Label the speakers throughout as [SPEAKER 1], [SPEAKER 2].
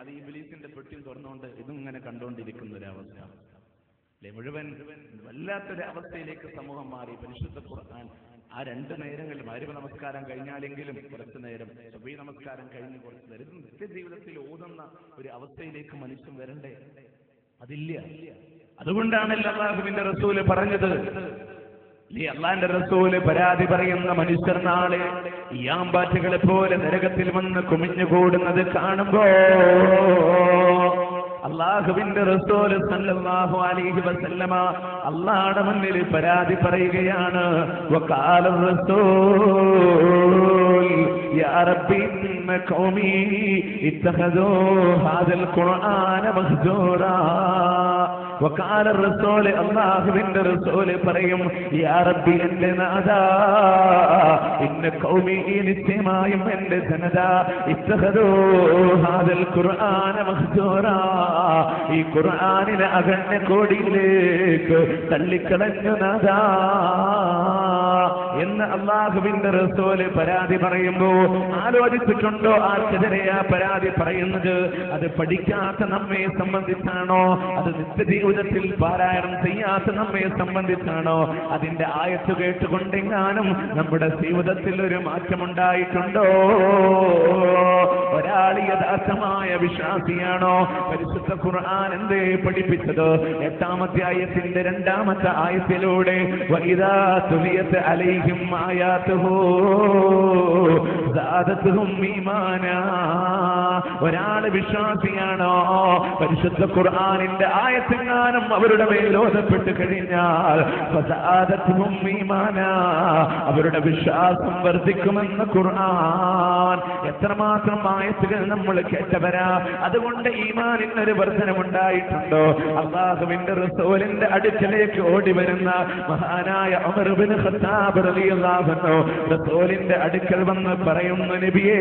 [SPEAKER 1] അത് ഈ ഇബ്ലീസിന്റെ പെട്ടിയും തുറന്നുകൊണ്ട് ഇതും ഇങ്ങനെ കണ്ടുകൊണ്ടിരിക്കുന്ന ഒരവസ്ഥ അല്ലെ. മുഴുവൻ വല്ലാത്തൊരു അവസ്ഥയിലേക്ക് സമൂഹം മാറി. പരിശുദ്ധ ഖുർആൻ ആ 2 നേരങ്ങളിൽ മഗ്‌രിബ് നമസ്കാരം കഴിഞ്ഞാലെങ്കിലും കുറച്ചു നേരം, സുബഹി നമസ്കാരം കഴിഞ്ഞ് കുറച്ചു നേരം, ഇത് നിത്യജീവിതത്തിൽ ഓതുന്ന ഒരു അവസ്ഥയിലേക്ക് മനുഷ്യൻ വരണ്ടേ? അതില്ല. അതുകൊണ്ടാണല്ലോ അല്ലാഹുവിന്റെ റസൂല് പറഞ്ഞത്, അള്ളാന്റെ റസൂല് പരാതി പറയുന്ന മനുഷ്യർ നാളെ ഈയാമ്പാറ്റുകളെ പോലെ നരകത്തിൽ വന്ന് കുമിഞ്ഞുകൂടുന്നത് കാണുമ്പോ അള്ളാഹുവിന്റെ റസൂൽ സല്ലല്ലാഹു അലൈഹി വസല്ലമ അള്ളാഹുവിന്റെ മുന്നിൽ പരാതി പറയുകയാണ്. വഖാല റസൂൽ യാ റബ്ബി ഇന്ന ഖൗമി ഇത്തഖദൂ ഹാദൽ ഖുർആന മഹ്ജൂറാ. വഖാല റസൂൽ അള്ളാഹുവിന്റെ റസൂൽ പറയും, യാ റബ്ബി എന്റെ നാഥാ ഇന്ന ഖൗമി നിശ്ചയമായും എന്റെ ജനത ഇത്തഖദൂ ഹാദൽ ഖുർആന മഹ്ജൂറാ, ഈ ഖുർആനിനെ അകന്ന കോടിയിലേക്ക് തള്ളിക്കളഞ്ഞു നാഥാ എന്ന് അള്ളാഹുവിന്റെ റസൂല് പരാതി പറയുമ്പോ ആലോചിച്ചിട്ടുണ്ടോ ആർക്കെതിരെയാ പരാതി പറയുന്നത്? അത് പഠിക്കാത്ത നമ്മെ സംബന്ധിച്ചാണോ? അത് നിത്യജീവിതത്തിൽ പാരായണം ചെയ്യാത്ത നമ്മെ സംബന്ധിച്ചാണോ? അതിന്റെ ആയത്ത് കേട്ടുകൊണ്ടെങ്ങാനും നമ്മുടെ ജീവിതത്തിൽ ഒരു മാറ്റമുണ്ടായിട്ടുണ്ടോ? ഒരാൾ യഥാർത്ഥമായ വിശ്വാസിയാണോ? പരിശുദ്ധ ഖുർആൻ എന്തേ പഠിപ്പിച്ചത്? 8-ാം അധ്യായത്തിന്റെ 2-ാമത്തെ ആയത്തിലൂടെ വഇദാ തുലിയത് അലൈഹിം ആയാതുഹു സാദതുഹും ഈമാനാ. ഒരാൾ വിശ്വാസിയാണോ? പരിശുദ്ധ ഖുർആനിന്റെ ആയത്തെങ്ങാനും അവരുടെ മേൽ ഓതപ്പെട്ട് കഴിഞ്ഞാൽ ഫസാദതുഹും ഈമാനാ, അവരുടെ വിശ്വാസം വർദ്ധിക്കുമെന്ന് ഖുർആൻ. എത്രമാത്രം ആയത്തുകൾ നമ്മൾ കേട്ടവരാ. അതുകൊണ്ട് ഈമാനിനൊരു വർധനമുണ്ടായിട്ടുണ്ടോ? അല്ലാഹുവിന്റെ റസൂലിന്റെ അടുക്കലേക്ക് ഓടി വരുന്ന മഹാനായ ഉമർ ഇബ്നു ഖത്താബ് റളിയല്ലാഹു അൻഹു റസൂലിന്റെ അടുക്കൽ വന്ന് പറയുന്നു, നബിയേ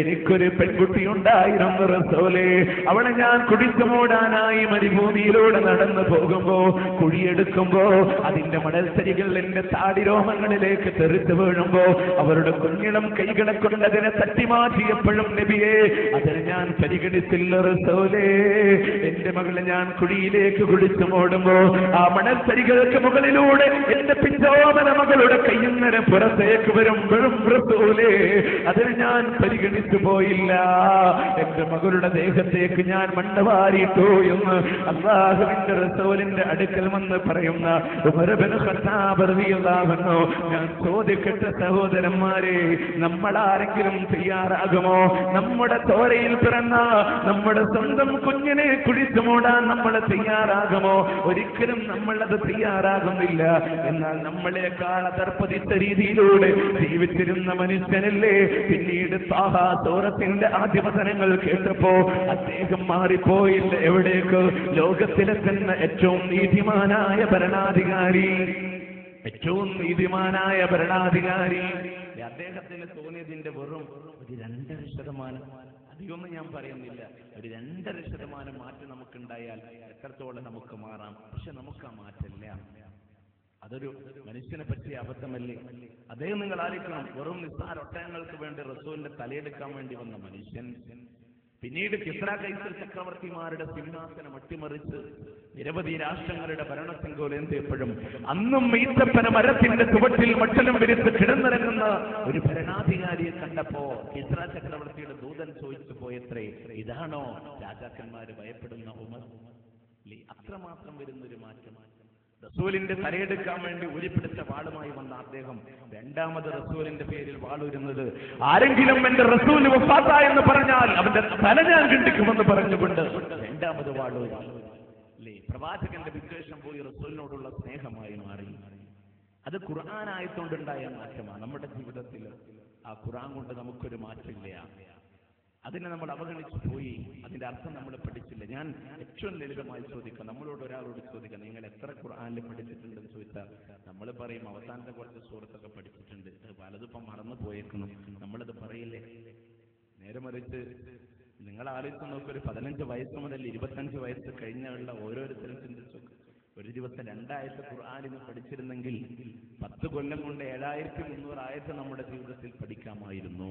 [SPEAKER 1] എനിക്കൊരു പെൺകുട്ടി ഉണ്ടായിരുന്നു റസൂലേ, അവളെ ഞാൻ കുടിച്ചു മൂടാനായി മരുഭൂമിയിലൂടെ നടന്നു പോകുമ്പോ കുഴിയെടുക്കുമ്പോ അതിന്റെ മണൽത്തരികൾ എന്റെ താടിരോമങ്ങളിലേക്ക് തെറിച്ചു വീഴുമ്പോ അവരുടെ കുഞ്ഞിളം കൈകളെ കൊണ്ട് അതിനെ തട്ടിമാറ്റിയപ്പോഴും നബിയേ അതിനെ ഞാൻ പരിഗണിച്ചില്ല റസൂലേ. എന്റെ മകളെ ഞാൻ കുഴിയിലേക്ക് കുടിച്ചു മൂടുമ്പോ ആ മണൽത്തരികൾക്ക് മുകളിലൂടെ എന്റെ പിഞ്ചോമന മകളുടെ കയ്യുന്നര പുറത്തേക്ക് വരുമ്പോഴും റസൂലേ അതിനെ ഞാൻ പരിഗണിച്ചു പോയില്ല. എന്റെ മകളുടെ ദേഹത്തേക്ക് ഞാൻ മണ്ണ് വാരിട്ടു എന്ന് അല്ലാഹുവിന്റെ റസൂലിന്റെ അടുക്കൽ വന്ന് പറയുന്ന ഉമർ ഇബ്നു ഖത്താബ് റളിയല്ലാഹു അൻഹു, ഞാൻ ചോദിക്കട്ടെ സഹോദരന്മാരെ, നമ്മൾ ആരെങ്കിലും തയ്യാറാകുമോ? നമ്മുടെ തോരയിൽ പിറന്ന നമ്മുടെ സ്വന്തം കുഞ്ഞിനെ കുഴിച്ചു മൂടാൻ നമ്മൾ തയ്യാറാകുമോ? ഒരിക്കലും നമ്മളത് തയ്യാറാകുന്നില്ല. എന്നാൽ നമ്മളെക്കാൾ അതർപ്പതിച്ച രീതിയിലൂടെ ജീവിച്ചിരുന്ന മനുഷ്യനല്ലേ പിന്നീട് ത്വാഹ സൂറത്തിന്റെ ആദ്യവചനങ്ങൾ കേട്ടപ്പോ അദ്ദേഹം മാറിപ്പോയില്ല. എവിടേക്ക്? ലോകത്തിലെ തന്നെ ഏറ്റവും നീതിമാനായ ഭരണാധികാരി, ഏറ്റവും നീതിമാനായ ഭരണാധികാരി. അദ്ദേഹത്തിന് തോന്നിയതിന്റെ വെറും ഒരു 2% അധികമൊന്നും ഞാൻ പറയുന്നില്ല, ഒരു 2% മാറ്റം നമുക്കുണ്ടായാൽ എത്രത്തോളം നമുക്ക് മാറാം. പക്ഷെ നമുക്ക് ആ മാറ്റമില്ല. അതൊരു മനുഷ്യനെ പറ്റിയ അബദ്ധമല്ലേ? അദ്ദേഹം നിങ്ങൾ ആലോചിക്കണം, വെറും നിസ്സാര ഒട്ടകങ്ങൾക്ക് വേണ്ടി റസൂലിന്റെ തലയെടുക്കാൻ വേണ്ടി വന്ന മനുഷ്യൻ പിന്നീട് കിസ്ര കൈസർ ചക്രവർത്തിമാരുടെ സിംഹാസനം അട്ടിമറിച്ച് നിരവധി രാഷ്ട്രങ്ങളുടെ ഭരണസിംഗോലേന്തിയപ്പോഴും അന്നും ഈത്തപ്പന മരത്തിന്റെ ചുവട്ടിൽ മട്ടലും വിരിച്ച് കിടന്നിറങ്ങുന്ന ഒരു ഭരണാധികാരിയെ കണ്ടപ്പോ കിസ്ര ചക്രവർത്തിയുടെ ദൂതൻ ചോദിച്ചു പോയത്രേ, ഇതാണോ രാജാക്കന്മാര് ഭയപ്പെടുന്ന ഉമർ? അത്രമാത്രം വരുന്നൊരു മാറ്റം. റസൂലിന്റെ തലയെടുക്കാൻ വേണ്ടി ഉരുപ്പിടിച്ച വാളുമായി വന്ന അദ്ദേഹം രണ്ടാമത് റസൂലിന്റെ പേരിൽ വാളുരുന്നത്, ആരെങ്കിലും എന്റെ റസൂൽ വഫാത്ത എന്ന് പറഞ്ഞാൽ അവന്റെ തല ഞാൻ കണ്ടിക്കുമെന്ന് പറഞ്ഞുകൊണ്ട് രണ്ടാമത് വാളൂരി. പ്രവാചകന്റെ വിദ്വേഷം പോയി റസൂലിനോടുള്ള സ്നേഹമായി മാറി. അത് ഖുർആൻ ആയതുകൊണ്ടുണ്ടായ മാറ്റമാണ്. നമ്മുടെ ജീവിതത്തിൽ ആ ഖുർആൻ കൊണ്ട് നമുക്കൊരു മാറ്റമില്ല. അതിനെ നമ്മൾ അവഗണിച്ചു പോയി. അതിന്റെ അർത്ഥം നമ്മൾ പഠിച്ചില്ല. ഞാൻ ഏറ്റവും ലളിതമായി ചോദിക്കാം, നമ്മളോട് ഒരാളോട് ചോദിക്കാം, നിങ്ങൾ എത്ര ഖുർആനിൽ പഠിച്ചിട്ടുണ്ടെന്ന് ചോദിച്ചാൽ നമ്മൾ പറയും അവസാനത്തെ കുറച്ച് സൂറത്തൊക്കെ പഠിച്ചിട്ടുണ്ട്, പലതിപ്പം മറന്നു പോയേക്കുന്നു, നമ്മളത് പറയില്ലേ? നേരെ മറിച്ച് നിങ്ങൾ ആലോചിച്ച് നോക്ക്, ഒരു 15 വയസ്സ് മുതൽ 25 വയസ്സ് കഴിഞ്ഞുള്ള ഓരോരുത്തരും ചിന്തിച്ചു, ഒരു ദിവസം 2 ആയത്ത് ഖുർആനിൽ പഠിച്ചിരുന്നെങ്കിൽ 10 കൊല്ലം കൊണ്ട് 7300 ആയത്ത് നമ്മുടെ ജീവിതത്തിൽ പഠിക്കാമായിരുന്നു.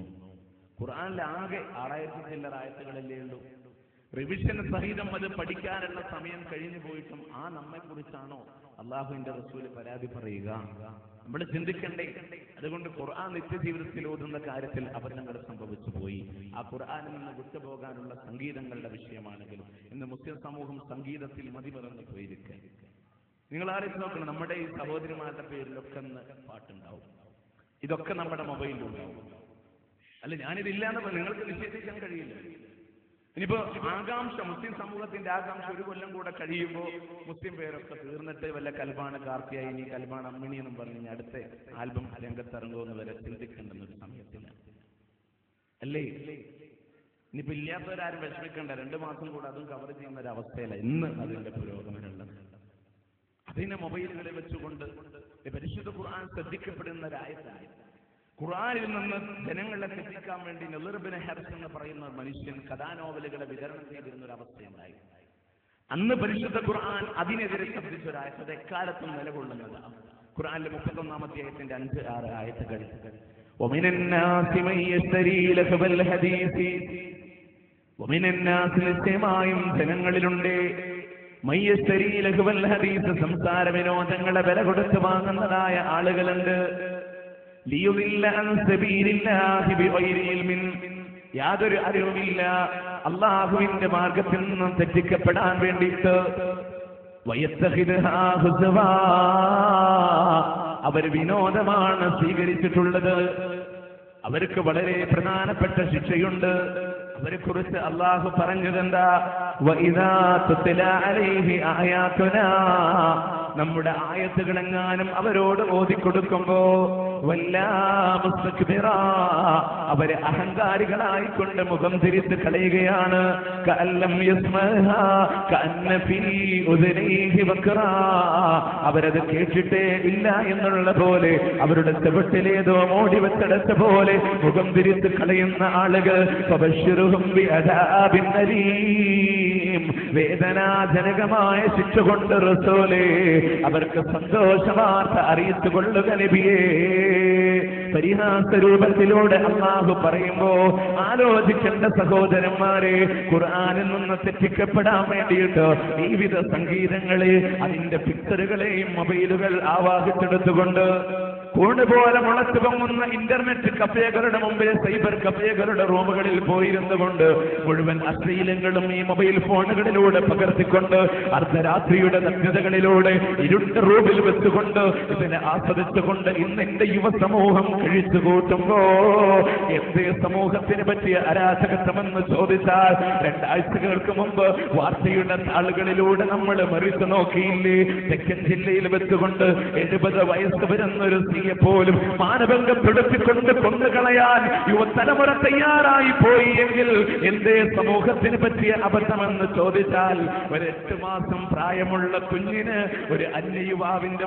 [SPEAKER 1] ഖുർആനിലെ ആകെ 6000 ചില്ലറ ആയത്തുകളല്ലേ ഉള്ളൂ. റിവിഷൻ സഹിതം അത് പഠിക്കാനുള്ള സമയം കഴിഞ്ഞു പോയിട്ടും ആ നമ്മെക്കുറിച്ചാണോ അള്ളാഹുവിന്റെ റസൂല് പരാതി പറയുക? നമ്മൾ ചിന്തിക്കണ്ടേ? അതുകൊണ്ട് ഖുർആൻ നിത്യജീവിതത്തിൽ ഓതുന്ന കാര്യത്തിൽ അപകടങ്ങൾ സംഭവിച്ചു പോയി. ആ ഖുർആനിൽ നിന്ന് വിട്ടുപോകാനുള്ള സംഗീതങ്ങളുടെ വിഷയമാണെങ്കിലും ഇന്ന് മുസ്ലിം സമൂഹം സംഗീതത്തിൽ മതിമറന്നു പോയിരിക്കുക. നിങ്ങൾ ആലോചിച്ച് നോക്കണം, നമ്മുടെ ഈ സഹോദരിമാരുടെ പേരിലൊക്കെ പാട്ടുണ്ടാവും. ഇതൊക്കെ നമ്മുടെ മൊബൈലിലുണ്ടാവും. അല്ല, ഞാനിതില്ലാന്ന് നിങ്ങൾക്ക് നിഷേധിക്കാൻ കഴിയില്ല. ഇനിയിപ്പോ ആകാംക്ഷ, മുസ്ലിം സമൂഹത്തിന്റെ ആകാംക്ഷ ഒരു കൊല്ലം കൂടെ കഴിയുമ്പോൾ മുസ്ലിം പേരൊക്കെ തീർന്നിട്ട് വല്ല കൽബാണ് കാർത്തിയായിനി, കൽബാണ് അമ്മിണി എന്നും പറഞ്ഞ് അടുത്ത ആൽബം രംഗത്തിറങ്ങുമെന്ന് വരെ ചിന്തിക്കേണ്ടെന്നൊരു സമയത്തില്ല അല്ലേ? ഇനിയിപ്പോ ഇല്ലാത്തവരാരും വിഷമിക്കേണ്ട, 2 മാസം കൂടെ അതും കവർ ചെയ്യുന്ന ഒരു അവസ്ഥയല്ല ഇന്ന് അതിന്റെ പുരോഗമനമുള്ളത്. അതിനെ മൊബൈലുകളിൽ വെച്ചുകൊണ്ട് പരിശുദ്ധ ഖുർആൻ ശ്രദ്ധിക്കപ്പെടുന്ന ഒരായത്താണ്. ഖുർആനിൽ നിന്ന് ജനങ്ങളെ തെറ്റിക്കാൻ വേണ്ടി നളീർ ഇബ്നു ഹർസ് എന്ന് പറയുന്ന മനുഷ്യൻ കഥാനോവലുകളെ വിതരണം ചെയ്തിരുന്ന ഒരു അവസ്ഥയുണ്ടായി. അന്ന് പരിശുദ്ധ ഖുർആൻ അതിനെതിരെ ശബ്ദിച്ചൊരായത്ത് എക്കാലത്തും നിലകൊള്ളുന്നതാണ്. ഖുർആനിലെ 31-ാമത്തെ ആയത്തിന്റെ 5-6 ആയത്തുകൾ. നിശ്ചയമായും ജനങ്ങളിലുണ്ട് സംസാര വിനോദങ്ങളെ വില കൊടുത്ത് വാങ്ങുന്നതായ ആളുകളുണ്ട്. യാതൊരു അറിവുമില്ല, അള്ളാഹുവിന്റെ മാർഗത്തിൽ നിന്നും തെറ്റിക്കപ്പെടാൻ വേണ്ടിയിട്ട് അവർ വിനോദമാണ് സ്വീകരിച്ചിട്ടുള്ളത്. അവർക്ക് വളരെ പ്രധാനപ്പെട്ട ശിക്ഷയുണ്ട്. അവരെ കുറിച്ച് അള്ളാഹു പറഞ്ഞതെന്താ? നമ്മുടെ ആയത്തുകളെങ്ങാനും അവരോട് ഓതിക്കൊടുക്കുമ്പോ അവരെ അഹങ്കാരികളായിക്കൊണ്ട് മുഖം തിരിച്ച് കളയുകയാണ്. അവരത് കേട്ടിട്ടേ ഇല്ല എന്നുള്ള പോലെ, അവരുടെ ചെവിട്ടിലേതോ മോടി വെച്ചടച്ച പോലെ മുഖം തിരിച്ച് കളയുന്ന ആളുകൾ വേദനാജനകമായ ശിക്ഷ കൊണ്ട് റസൂലേ അവർക്ക് സന്തോഷവാർത്ത അറിയിച്ചു കൊള്ളുക നബിയേ. പരിഹാസ രൂപത്തിലൂടെ അല്ലാഹു പറയുമ്പോ ആലോചിക്കേണ്ട സഹോദരന്മാരെ, ഖുർആനിൽ നിന്ന് തെറ്റിക്കപ്പെടാൻ വേണ്ടിയിട്ട് വിവിധ സംഗീതങ്ങളെ, അതിന്റെ പിക്ചറുകളെയും മൊബൈലുകൾ ആവാഹിച്ചെടുത്തുകൊണ്ട് കൂണുപോലെ മുളച്ചു പൊങ്ങുന്ന ഇന്റർനെറ്റ് കഫേകളുടെ മുമ്പിൽ, സൈബർ കഫേകളുടെ റൂമുകളിൽ പോയിരുന്നുകൊണ്ട് മുഴുവൻ അശ്ലീലങ്ങളും ഈ മൊബൈൽ ഫോണുകളിലൂടെ പകർത്തിക്കൊണ്ട് അർദ്ധരാത്രിയുടെ നഗ്നതകളിലൂടെ ഇരുണ്ട റൂമിൽ വെച്ചുകൊണ്ട് ഇതിനെ ആസ്വദിച്ചുകൊണ്ട് ഇന്ന് എന്റെ യുവസമൂഹം കഴിച്ചു കൂട്ടുമ്പോ എന്തേ സമൂഹത്തിന് പറ്റിയ അരാജകത്വമെന്ന് ചോദിച്ചാൽ 2 ആഴ്ചകൾക്ക് മുമ്പ് വാർത്തയുടെ താളുകളിലൂടെ നമ്മൾ മറിച്ചു നോക്കിയില്ലേ? തെക്കൻ ജില്ലയിൽ വെച്ചുകൊണ്ട് 70 വയസ്സ് വരുന്നൊരു സ്ത്രീയെ പോലും മാനഭംഗപ്പെടുത്തിക്കൊണ്ട് കൊന്നുകളയാൻ യുവതലമുറ തയ്യാറായി പോയി എങ്കിൽ എന്തേ സമൂഹത്തിന് പറ്റിയ അബദ്ധമെന്ന് ചോദിച്ചാൽ, ഒരു 8 മാസം പ്രായമുള്ള കുഞ്ഞിന് ഒരു അന്യയുവാവിന്റെ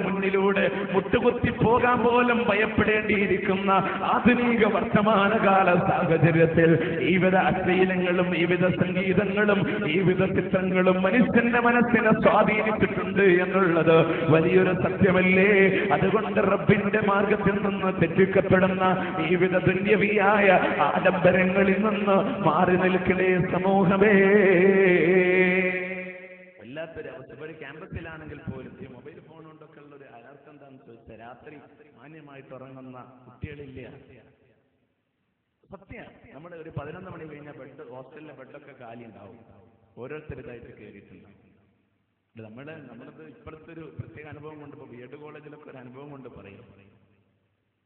[SPEAKER 1] മുന്നിലൂടെ മുട്ടുകുത്തി പോകാൻ പോലും ഭയപ്പെടേണ്ടിയിരിക്കുന്ന ആധുനിക വർത്തമാനകാല സാഹചര്യത്തിൽ വിവിധ അശ്ലീലങ്ങളും വിവിധ സംഗീതങ്ങളും വിവിധ ചിത്രങ്ങളും മനുഷ്യന്റെ മനസ്സിനെ സ്വാധീനിച്ചിട്ടുണ്ട് എന്നുള്ളത് വലിയൊരു സത്യമല്ലേ? അതുകൊണ്ട് റബ്ബിന്റെ മാർഗത്തിൽ നിന്ന് തെറ്റിക്കപ്പെടുന്ന വിവിധ ദുന്യവിയായ ആഡംബരങ്ങളിൽ നിന്ന് മാറി നിൽക്കണേ സമൂഹമേ. വല്ലാത്തൊരു അവസ്ഥ. ഒരു ക്യാമ്പസിലാണെങ്കിൽ പോലും ഈ മൊബൈൽ ഫോൺ കൊണ്ടൊക്കെ ഉള്ള ഒരു അനർത്ഥം എന്താണെന്ന് ചോദിച്ചാൽ, രാത്രി മാന്യമായിട്ട് ഉറങ്ങുന്ന കുട്ടികളില്ല. സത്യം, നമ്മുടെ ഒരു 11 മണി കഴിഞ്ഞ ഹോസ്റ്റലിലെ ബെഡൊക്കെ കാലി ഉണ്ടാവും. ഓരോരുത്തരുതായിട്ട് കയറിയിട്ടുണ്ടാവും. നമ്മളത് ഇപ്പോഴത്തെ ഒരു പ്രത്യേക അനുഭവം കൊണ്ട്, ഇപ്പോൾ BEd കോളേജിലൊക്കെ ഒരു അനുഭവം കൊണ്ട് പറയും,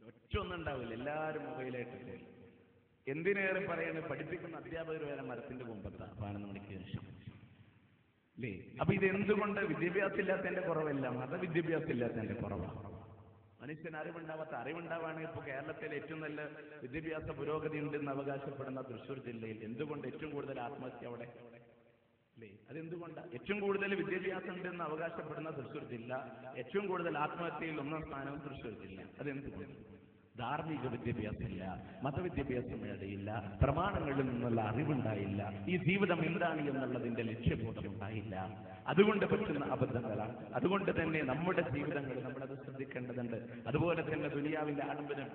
[SPEAKER 1] ഒറ്റൊന്നും ഉണ്ടാവില്ല, എല്ലാവരും മൊബൈലായിട്ട് പോയി. എന്തിനേറെ പറയണേ, പഠിപ്പിക്കുന്ന അധ്യാപകർ വരെ മരത്തിന്റെ മുമ്പത്താണ് 11 മണിക്ക് ശേഷം അല്ലേ? അപ്പൊ ഇത് എന്തുകൊണ്ട്? വിദ്യാഭ്യാസം ഇല്ലാത്തതിന്റെ കുറവല്ല, മതവിദ്യാഭ്യാസം ഇല്ലാത്തതിന്റെ കുറവാണ്. മനുഷ്യന് അറിവുണ്ടാവാണെങ്കിൽ ഇപ്പോൾ കേരളത്തിലെ ഏറ്റവും നല്ല വിദ്യാഭ്യാസ പുരോഗതി ഉണ്ടെന്ന് അവകാശപ്പെടുന്ന തൃശ്ശൂർ ജില്ലയിൽ എന്തുകൊണ്ട് ഏറ്റവും കൂടുതൽ ആത്മഹത്യ അവിടെ അല്ലേ? അതെന്തുകൊണ്ടാണ്? ഏറ്റവും കൂടുതൽ വിദ്യാഭ്യാസം ഉണ്ടെന്ന് അവകാശപ്പെടുന്ന തൃശ്ശൂർ ജില്ല, ഏറ്റവും കൂടുതൽ ആത്മഹത്യയിൽ 1ാം സ്ഥാനവും തൃശ്ശൂർ ജില്ല. അതെന്തുകൊണ്ട്? ധാർമ്മിക വിദ്യാഭ്യാസമില്ല, മതവിദ്യാഭ്യാസം നേടിയില്ല, പ്രമാണങ്ങളിൽ നിന്നുള്ള അറിവുണ്ടായില്ല, ഈ ജീവിതം എന്താണ് എന്നുള്ളതിന്റെ ലക്ഷ്യബോധം ഉണ്ടായില്ല. അതുകൊണ്ട് പറ്റുന്ന അബദ്ധങ്ങളാണ്. അതുകൊണ്ട് തന്നെ നമ്മുടെ ജീവിതങ്ങൾ നമ്മളത് ശ്രദ്ധിക്കേണ്ടതുണ്ട്. അതുപോലെ തന്നെ ദുനിയാവിന്റെ ആഡംബരം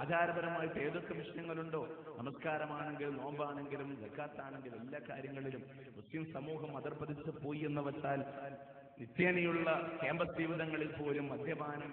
[SPEAKER 1] ആചാരപരമായിട്ട് ഏതൊക്കെ വിഷയങ്ങളുണ്ടോ, നമസ്കാരമാണെങ്കിലും നോമ്പാണെങ്കിലും സക്കാത്താണെങ്കിലും എല്ലാ കാര്യങ്ങളിലും മുസ്ലിം സമൂഹം അധർപതിച്ച് പോയി എന്ന് വെച്ചാൽ നിത്യേനയുള്ള ക്യാമ്പസ് ജീവിതങ്ങളിൽ പോലും മദ്യപാനം